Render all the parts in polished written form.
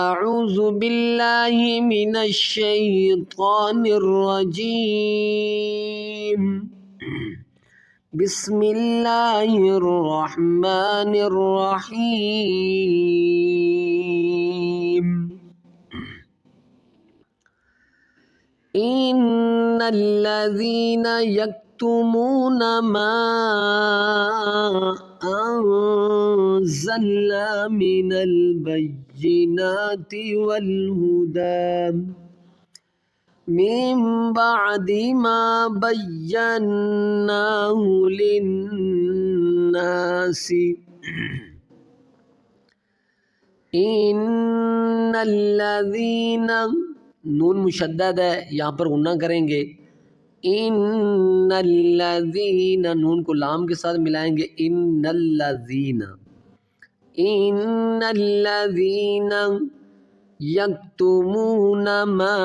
अऊज़ु बिल्लाहि मिनश शैतानिर रजीम। बिस्मिल्लाहिर रहमानिर रहीम। इन्नल्लज़ीना यक्तुमूना मा अंज़लना मिनल बय्यिनाति वल हुदा मिन बअदि मा बय्यन्नाहु लिन्नासि इन्नल्लज़ीना नून मुशद्दद है, यहाँ पर गुन्ना करेंगे। इन्नल्लज़ीना नून को लाम के साथ मिलाएंगे। इन्नल्लज़ीना इन्नल्लज़ीना यक्तुमूना मा,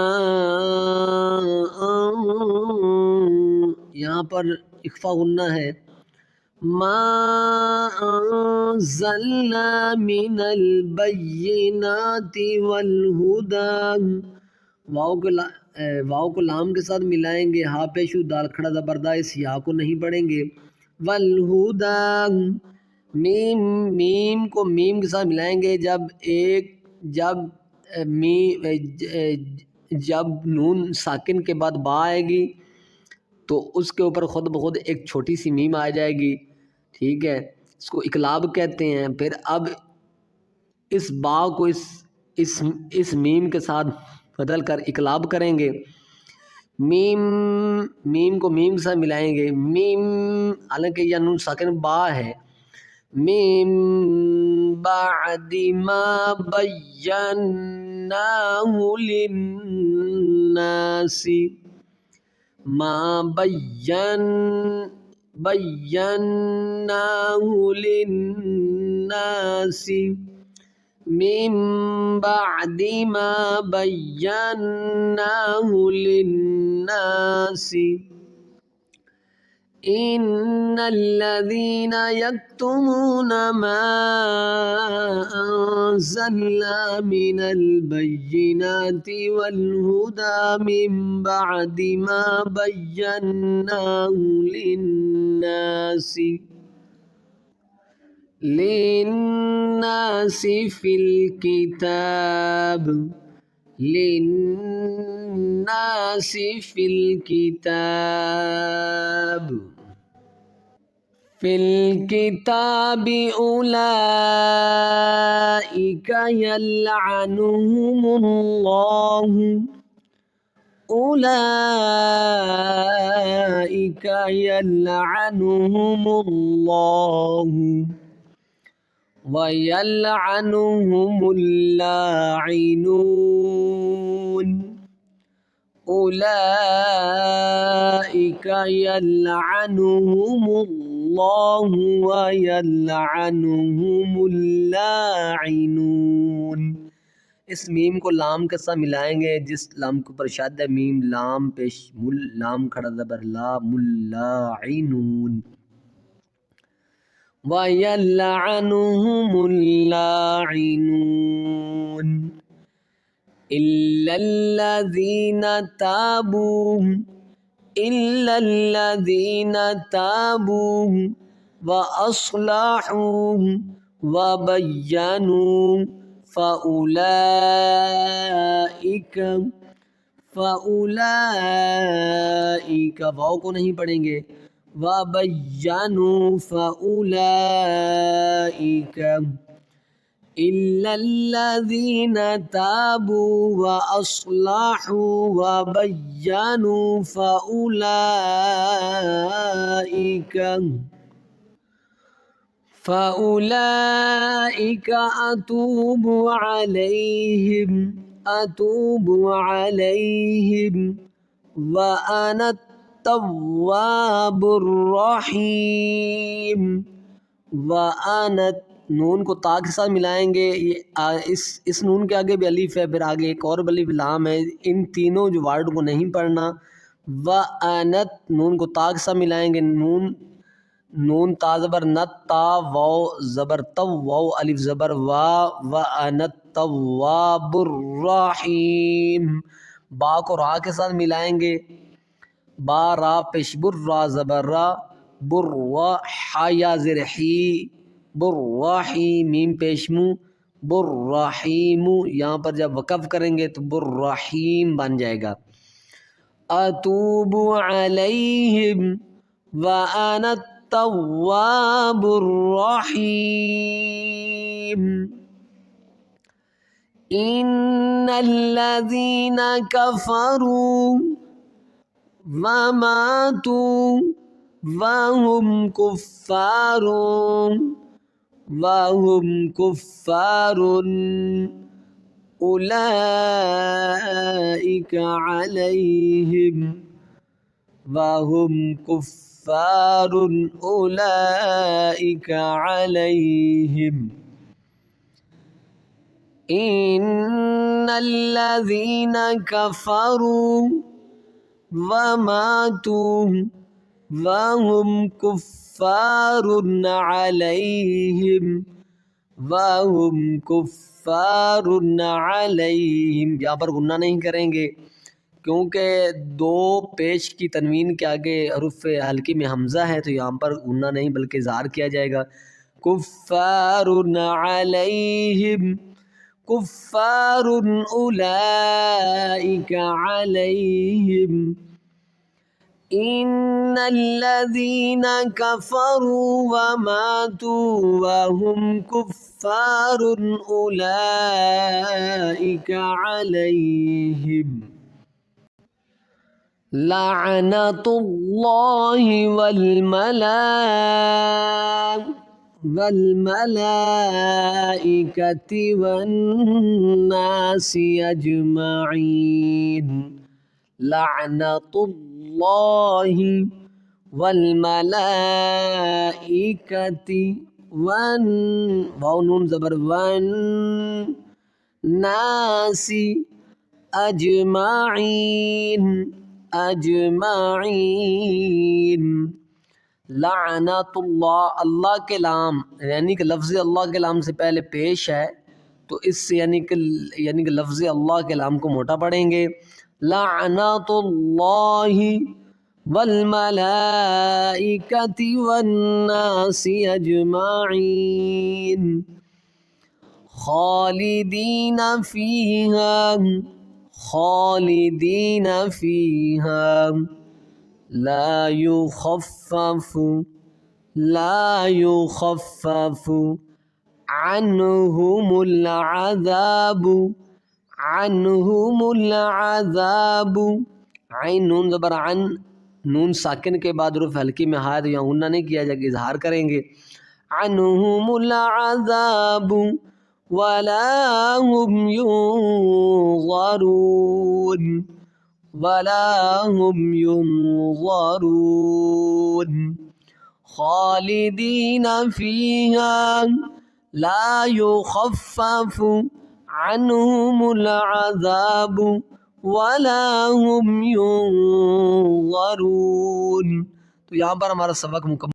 यहाँ पर इख्फा गुन्ना है। मा अंज़लना मिनल बय्यिनाति वल हुदा, वाव को लाम के साथ मिलाएंगे। हा पेशु दाल खड़ा ज़बरदा, इस या को नहीं पढ़ेंगे। वल हुदा मीम को मीम के साथ मिलाएंगे। जब नून साकिन के बाद बा आएगी तो उसके ऊपर खुद ब खुद एक छोटी सी मीम आ जाएगी। ठीक है, इसको इकलाब कहते हैं। फिर अब इस बा को इस मीम के साथ बदल कर इकलाब करेंगे। मीम को मीम से मिलाएंगे। मीम, हालांकि यह नून साकिन बा है। मीम बअदि मा बय्यन्नाहु लिन्नासि, मा बय्यन्नाहु लिन्नासि मिन बअदि मा बय्यन्नाहु लिन्नासि इन्नल्लज़ीना यक्तुमूना मा अंज़लना मिनल बय्यिनाति वल हुदा मिन बअदि मा बय्यन्नाहु लिन्नासि फिल किताब, लिन्नासि फिल किताब, फिल किताबि उलाइका यलअनुहुमुल्लाहु, उलाइका यलअनुहुमुल्लाहु व यलअनुहुमुल लाइनून, उलाइका यलअनुहुमुल्लाहु व यलअनुहुमुल लाइनून। इस मीम को लाम के साथ मिलाएंगे। जिस लाम के ऊपर शद है, मीम लाम पेश मुल लाम खड़ा ज़बर ला, मुल्लाइनून व यलअनुहुमुल लाइनून इल्लल्लज़ीना ताबू, इल्लल्लज़ीना ताबू व अस्लहू व बय्यनू फ़उलाइका वाव को नहीं पढ़ेंगे। व बय्यनू फ़उलाइका इल्लल्लज़ीना ताबू व अस्लहू व बय्यनू फ़उलाइका अतूबु अलैहिम व अना तव्वाबुर रहीम। व अना नून को ता के साथ मिलाएंगे। इस नून के आगे भी अलीफ है, फिर आगे एक और अलीफ लाम है। इन तीनों जो वर्ड को नहीं पढ़ना। व अनत नून को ता के साथ मिलाएंगे। नून ता ज़बर नत, ता वाव ज़बर तव, वाव अलिफ ज़बर वा, व अनत तव्वाबुर्रहीम। बा को रा के साथ मिलाएंगे, बा रा पेशबुर रा ज़बर रा, बुर्रा हा या ज़ेर ही, बुर्रही मीम पेशमू, बुर्रहीमु। यहाँ पर जब वक़फ़ करेंगे तो बुर्रहीम बन जाएगा। अतूबु अलैहिम व अना तव्वाबुर्रहीम। इन्नल्लज़ीना कफ़रू व मातू वहुम कुफ़्फ़ारुन उलाइका अलैहिम वहुम कुफ़्फ़ारुन उलाइका अलैहिम। इन्नल्लज़ीना कफ़रू व मातू वहुम कुफ़्फ़ारुन अलैहिम वहुम कुफ़्फ़ारुन अलैहिम। यहाँ पर गुन्ना नहीं करेंगे क्योंकि दो पेश की तनवीन के आगे हरुफ हल्की में हमज़ा है, तो यहाँ पर गुन्ना नहीं बल्कि ज़ार किया जाएगा। कुफ़्फ़ारुन अलैहिम कुफ़्फ़ारुन उलाइका अलैहिम। इन्नल्लज़ीना कफ़रू व मातू वहुम कुफ़्फ़ारुन उलाइका अलैहिम लअनतुल्लाहि वल्मलाइकति वन्नासि अजमईन। लअनतुल्लाहि वल्मलाइकति वाव नून ज़बर वन नासी अजमईन अजमईन। लानतुल्लाह अल्लाह के लाम यानी कि लफ्ज़ अल्लाह के लाम से पहले पेश है, तो इससे यानी कि लफ्ज़ अल्लाह के लाम को मोटा पढ़ेंगे। लानतुल्लाहि वल मलाइकति वन्नासि अजमईन खालिदीना फीहा ला युखफ़्फ़फ़ु अन्हुमुल अज़ाबु। आइन नून ज़बर अन, नून साकिन के बाद रुफ़ हल्की में हाथ या गुन्ना नहीं किया जाएगा, इज़हार करेंगे। अन्हुमुल अज़ाबु वला हुम युनज़रून खालिदीना फीहा ला युखफ़्फ़फ़ु अन्हुमुल अज़ाबु वला हुम युनज़रून। तो यहाँ पर हमारा सबक मुकम्मल।